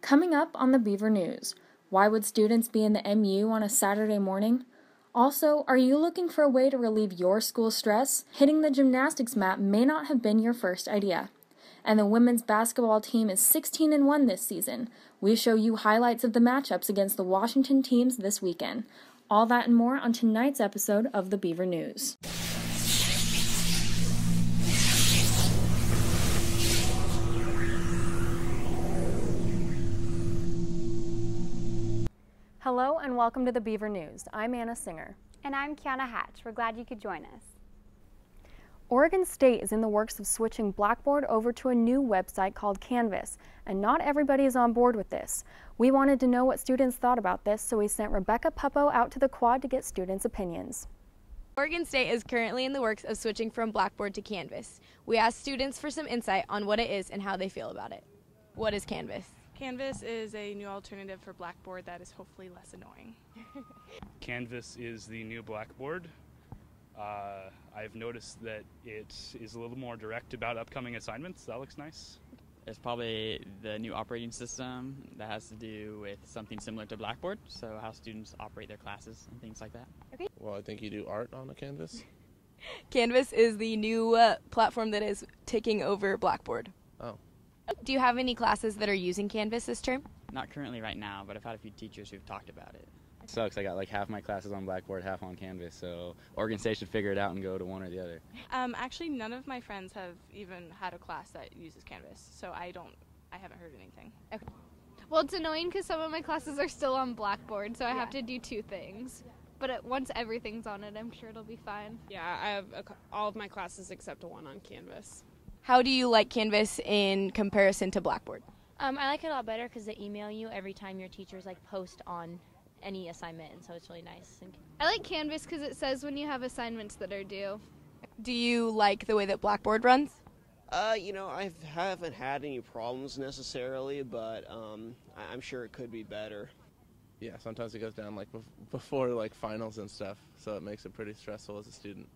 Coming up on the Beaver News, why would students be in the MU on a Saturday morning? Also, are you looking for a way to relieve your school stress? Hitting the gymnastics mat may not have been your first idea. And the women's basketball team is 16-1 this season. We show you highlights of the matchups against the Washington teams this weekend. All that and more on tonight's episode of the Beaver News. Hello and welcome to the Beaver News. I'm Anna Singer. And I'm Kiana Hatch. We're glad you could join us. Oregon State is in the works of switching Blackboard over to a new website called Canvas, and not everybody is on board with this. We wanted to know what students thought about this, so we sent Rebecca Puppo out to the quad to get students' opinions. Oregon State is currently in the works of switching from Blackboard to Canvas. We asked students for some insight on what it is and how they feel about it. What is Canvas? Canvas is a new alternative for Blackboard that is hopefully less annoying. Canvas is the new Blackboard. I've noticed that it is a little more direct about upcoming assignments. That looks nice. It's probably the new operating system that has to do with something similar to Blackboard, so how students operate their classes and things like that. Okay. Well, I think you do art on a Canvas. Canvas is the new platform that is taking over Blackboard. Oh. Do you have any classes that are using Canvas this term? Not currently right now, but I've had a few teachers who've talked about it. It sucks. I got like half my classes on Blackboard, half on Canvas, so Oregon State should figure it out and go to one or the other. Actually, none of my friends have even had a class that uses Canvas, so I haven't heard anything. Okay. Well, it's annoying because some of my classes are still on Blackboard, so I have to do two things. But once everything's on it, I'm sure it'll be fine. Yeah, I have all of my classes except one on Canvas. How do you like Canvas in comparison to Blackboard? I like it a lot better because they email you every time your teachers post on any assignment, and so it's really nice. I like Canvas because it says when you have assignments that are due. Do you like the way that Blackboard runs? I haven't had any problems necessarily, but I'm sure it could be better. Yeah, sometimes it goes down before finals and stuff, so it makes it pretty stressful as a student.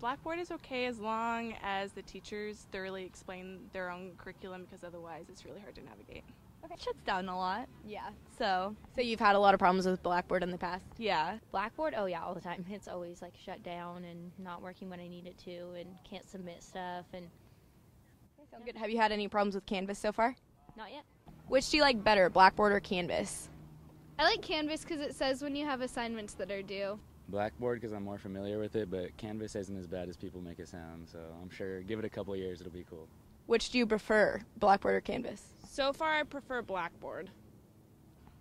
Blackboard is okay as long as the teachers thoroughly explain their own curriculum, because otherwise it's really hard to navigate. Okay. It shuts down a lot. Yeah. So you've had a lot of problems with Blackboard in the past? Yeah. Blackboard? Oh yeah, all the time. It's always shut down and not working when I need it to, and can't submit stuff. And sounds good. Have you had any problems with Canvas so far? Not yet. Which do you like better, Blackboard or Canvas? I like Canvas because it says when you have assignments that are due. Blackboard because I'm more familiar with it, but Canvas isn't as bad as people make it sound, so I'm sure give it a couple years, it'll be cool. Which do you prefer, Blackboard or Canvas? So far, I prefer Blackboard.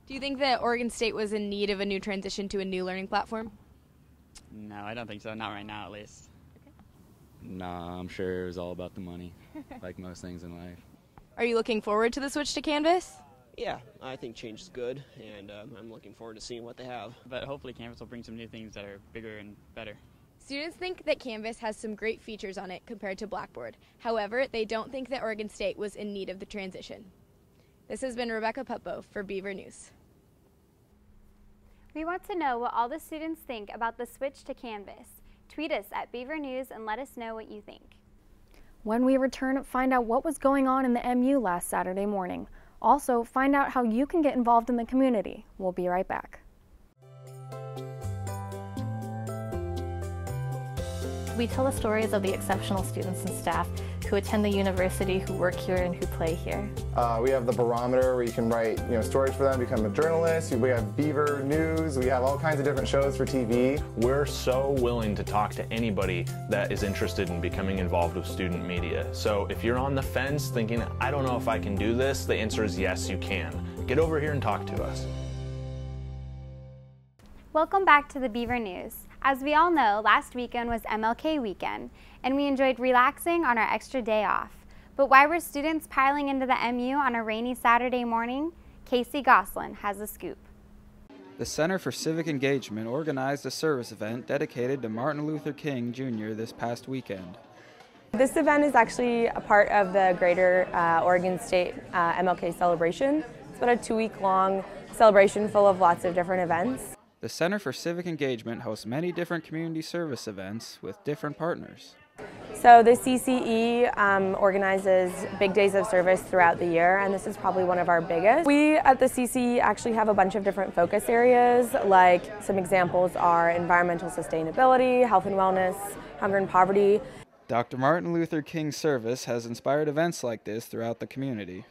Do you think that Oregon State was in need of a new transition to a new learning platform? No, I don't think so. Not right now, at least. Okay. Nah, I'm sure it was all about the money, like most things in life. Are you looking forward to the switch to Canvas? Yeah, I think change is good, and I'm looking forward to seeing what they have. But hopefully Canvas will bring some new things that are bigger and better. Students think that Canvas has some great features on it compared to Blackboard. However, they don't think that Oregon State was in need of the transition. This has been Rebecca Puppo for Beaver News. We want to know what all the students think about the switch to Canvas. Tweet us at Beaver News and let us know what you think. When we return, find out what was going on in the MU last Saturday morning. Also, find out how you can get involved in the community. We'll be right back. We tell the stories of the exceptional students and staff who attend the university, who work here, and who play here. We have the Barometer where you can write stories for them, become a journalist. We have Beaver News. We have all kinds of different shows for TV. We're so willing to talk to anybody that is interested in becoming involved with student media. So if you're on the fence thinking, I don't know if I can do this, the answer is yes, you can. Get over here and talk to us. Welcome back to the Beaver News. As we all know, last weekend was MLK weekend, and we enjoyed relaxing on our extra day off. But why were students piling into the MU on a rainy Saturday morning? Casey Goslin has a scoop. The Center for Civic Engagement organized a service event dedicated to Martin Luther King Jr. this past weekend. This event is actually a part of the greater Oregon State MLK celebration. It's about a 2-week-long celebration full of lots of different events. The Center for Civic Engagement hosts many different community service events with different partners. So the CCE organizes big days of service throughout the year, and this is probably one of our biggest. We at the CCE actually have a bunch of different focus areas, like some examples are environmental sustainability, health and wellness, hunger and poverty. Dr. Martin Luther King's service has inspired events like this throughout the community.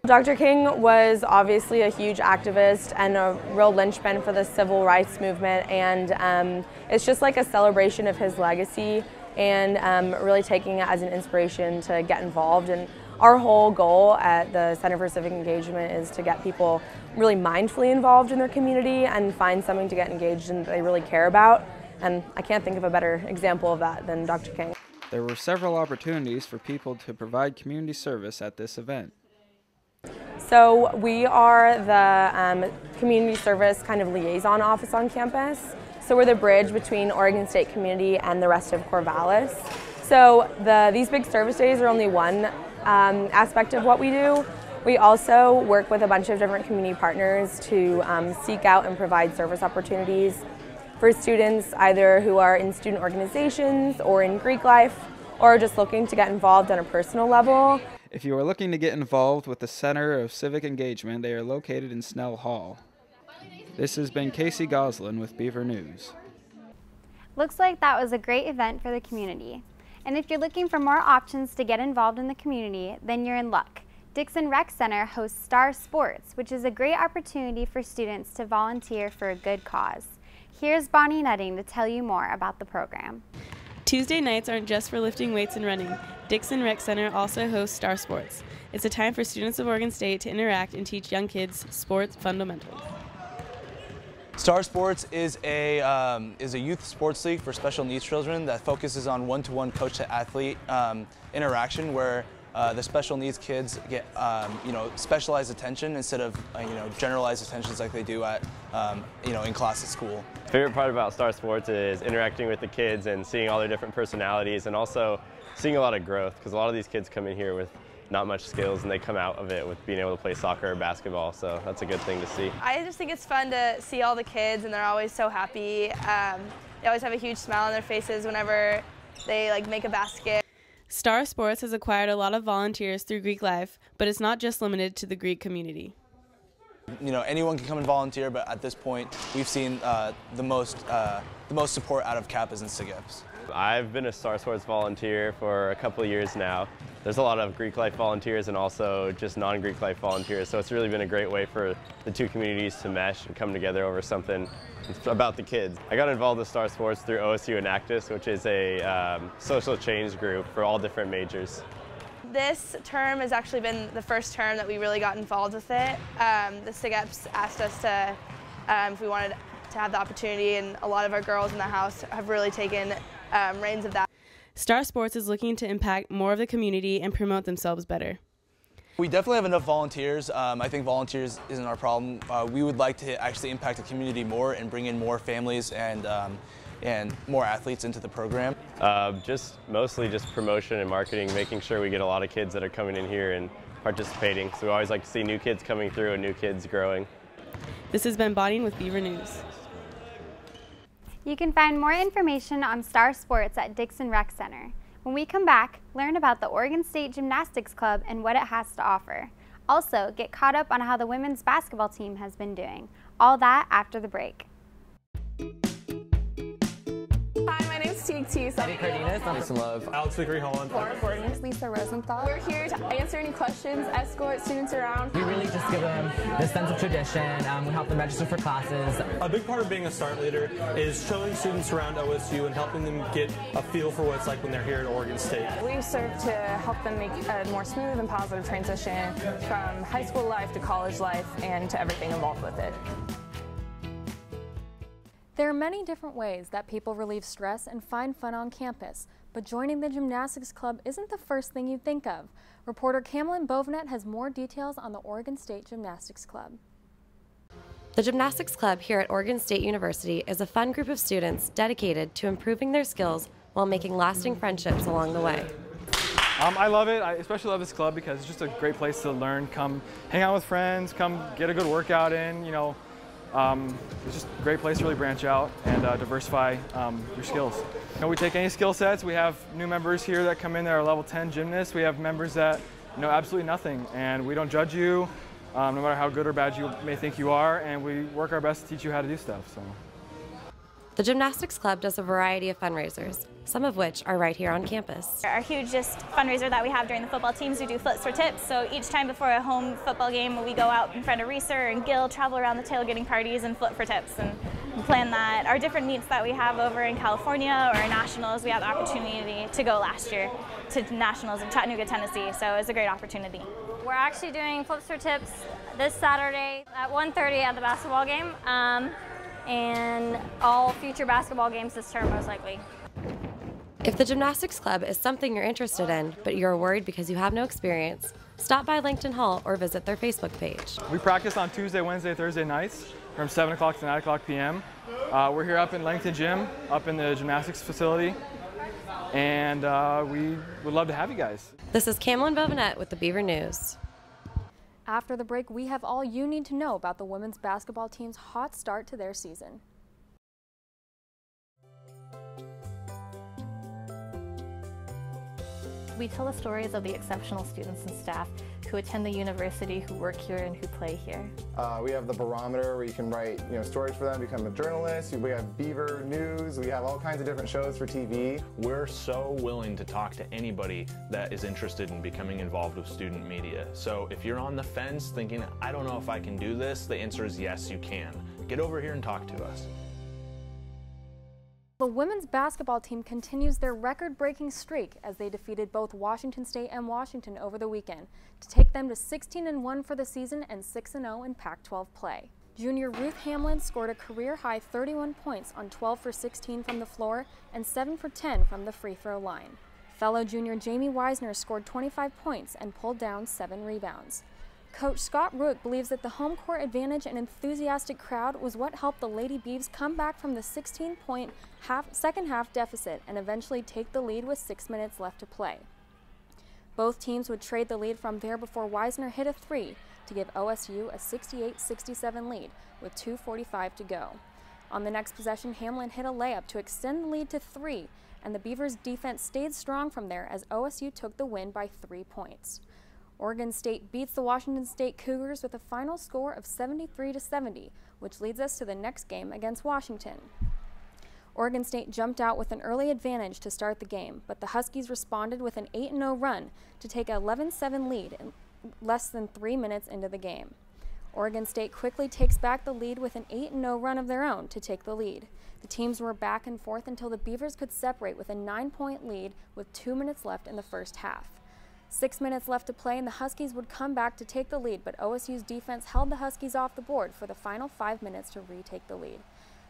Dr. King was obviously a huge activist and a real linchpin for the civil rights movement, and it's just like a celebration of his legacy and really taking it as an inspiration to get involved. And our whole goal at the Center for Civic Engagement is to get people really mindfully involved in their community and find something to get engaged in that they really care about. And I can't think of a better example of that than Dr. King. There were several opportunities for people to provide community service at this event. So we are the community service kind of liaison office on campus. So we're the bridge between Oregon State community and the rest of Corvallis. So these big service days are only one aspect of what we do. We also work with a bunch of different community partners to seek out and provide service opportunities for students either who are in student organizations or in Greek life or just looking to get involved on a personal level. If you are looking to get involved with the Center of Civic Engagement, they are located in Snell Hall. This has been Casey Goslin with Beaver News. Looks like that was a great event for the community. And if you're looking for more options to get involved in the community, then you're in luck. Dixon Rec Center hosts Star Sports, which is a great opportunity for students to volunteer for a good cause. Here's Bonnie Nutting to tell you more about the program. Tuesday nights aren't just for lifting weights and running. Dixon Rec Center also hosts Star Sports. It's a time for students of Oregon State to interact and teach young kids sports fundamentals. Star Sports is a youth sports league for special needs children that focuses on one-to-one coach-to-athlete interaction, where the special needs kids get specialized attention instead of generalized attentions like they do at in class at school. Favorite part about Star Sports is interacting with the kids and seeing all their different personalities, and also seeing a lot of growth, because a lot of these kids come in here with not much skills and they come out of it with being able to play soccer or basketball, so that's a good thing to see. I just think it's fun to see all the kids, and they're always so happy. They always have a huge smile on their faces whenever they make a basket. Star Sports has acquired a lot of volunteers through Greek life, but it's not just limited to the Greek community. Anyone can come and volunteer, but at this point we've seen the most support out of Kappas and SIGEPs. I've been a Star Sports volunteer for a couple of years now. There's a lot of Greek life volunteers and also just non-Greek life volunteers, so it's really been a great way for the two communities to mesh and come together over something about the kids. I got involved with Star Sports through OSU Enactus, which is a social change group for all different majors. This term has actually been the first term that we really got involved with it. The SIGEPs asked us to, if we wanted to have the opportunity, and a lot of our girls in the house have really taken reins of that. Star Sports is looking to impact more of the community and promote themselves better. We definitely have enough volunteers. I think volunteers isn't our problem. We would like to actually impact the community more and bring in more families and more athletes into the program. Mostly just promotion and marketing, making sure we get a lot of kids that are coming in here and participating. So we always like to see new kids coming through and new kids growing. This has been Bonnie with Beaver News. You can find more information on Star Sports at Dixon Rec Center. When we come back, learn about the Oregon State Gymnastics Club and what it has to offer. Also, get caught up on how the women's basketball team has been doing. All that after the break. Hi, my name's TXT. Eddie Cardenas, Mason Love, Alex Vickery-Holland, Laura Gordon, Lisa Rosenthal. We're here to answer any questions, escort students around. We really just give them this sense of tradition. We help them register for classes. A big part of being a START leader is showing students around OSU and helping them get a feel for what it's like when they're here at Oregon State. We serve to help them make a more smooth and positive transition from high school life to college life and to everything involved with it. There are many different ways that people relieve stress and find fun on campus, but joining the gymnastics club isn't the first thing you think of. Reporter Camelin Bovenet has more details on the Oregon State Gymnastics Club. The Gymnastics Club here at Oregon State University is a fun group of students dedicated to improving their skills while making lasting friendships along the way. I love it. I especially love this club because it's just a great place to learn, come hang out with friends, come get a good workout in, It's just a great place to really branch out and diversify your skills. You know, we take any skill sets. We have new members here that come in that are level 10 gymnasts. We have members that know absolutely nothing, and we don't judge you, no matter how good or bad you may think you are, and we work our best to teach you how to do stuff. So. The Gymnastics Club does a variety of fundraisers, some of which are right here on campus. Our hugest fundraiser that we have during the football teams, we do flips for tips. So each time before a home football game, we go out in front of Reeser and Gill, travel around the tailgating parties and flip for tips and plan that. Our different meets that we have over in California or nationals, we had the opportunity to go last year to nationals in Chattanooga, Tennessee. So it was a great opportunity. We're actually doing flips for tips this Saturday at 1:30 at the basketball game. And all future basketball games this term, most likely. If the Gymnastics Club is something you're interested in, but you're worried because you have no experience, stop by Langton Hall or visit their Facebook page. We practice on Tuesday, Wednesday, Thursday nights from 7 o'clock to 9 o'clock p.m. We're here up in Langton Gym, up in the gymnastics facility, and we would love to have you guys. This is Cameron Bovinette with the Beaver News. After the break, we have all you need to know about the women's basketball team's hot start to their season. We tell the stories of the exceptional students and staff who attend the university, who work here, and who play here. We have the barometer where you can write stories for them, become a journalist. We have Beaver News. We have all kinds of different shows for TV. We're so willing to talk to anybody that is interested in becoming involved with student media. So if you're on the fence thinking, I don't know if I can do this, the answer is yes, you can. Get over here and talk to us. The women's basketball team continues their record-breaking streak as they defeated both Washington State and Washington over the weekend to take them to 16-1 for the season and 6-0 in Pac-12 play. Junior Ruth Hamlin scored a career-high 31 points on 12 for 16 from the floor and 7 for 10 from the free throw line. Fellow junior Jamie Weisner scored 25 points and pulled down 7 rebounds. Coach Scott Rook believes that the home court advantage and enthusiastic crowd was what helped the Lady Beavs come back from the 16-point second half deficit and eventually take the lead with 6 minutes left to play. Both teams would trade the lead from there before Weisner hit a 3 to give OSU a 68-67 lead with 2:45 to go. On the next possession, Hamlin hit a layup to extend the lead to 3, and the Beavers' defense stayed strong from there as OSU took the win by 3 points. Oregon State beats the Washington State Cougars with a final score of 73-70, which leads us to the next game against Washington. Oregon State jumped out with an early advantage to start the game, but the Huskies responded with an 8-0 run to take an 11-7 lead in less than 3 minutes into the game. Oregon State quickly takes back the lead with an 8-0 run of their own to take the lead. The teams were back and forth until the Beavers could separate with a 9-point lead with 2 minutes left in the first half. 6 minutes left to play and the Huskies would come back to take the lead, but OSU's defense held the Huskies off the board for the final 5 minutes to retake the lead.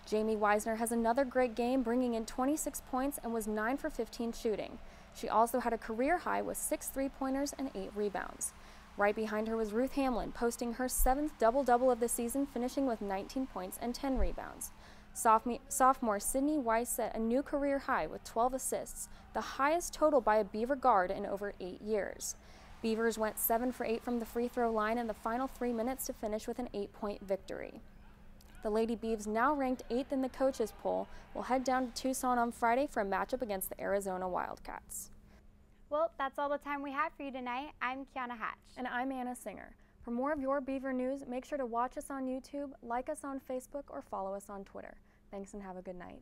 Jamie Weisner has another great game, bringing in 26 points and was 9 for 15 shooting. She also had a career high with 6 three-pointers and 8 rebounds. Right behind her was Ruth Hamlin, posting her 7th double-double of the season, finishing with 19 points and 10 rebounds. Sophomore Sydney Weiss set a new career high with 12 assists, the highest total by a Beaver guard in over 8 years. Beavers went 7 for 8 from the free throw line in the final 3 minutes to finish with an 8-point victory. The Lady Beavs, now ranked 8th in the coaches poll, will head down to Tucson on Friday for a matchup against the Arizona Wildcats. Well, that's all the time we have for you tonight. I'm Kiana Hatch. And I'm Anna Singer. For more of your Beaver news, make sure to watch us on YouTube, like us on Facebook, or follow us on Twitter. Thanks and have a good night.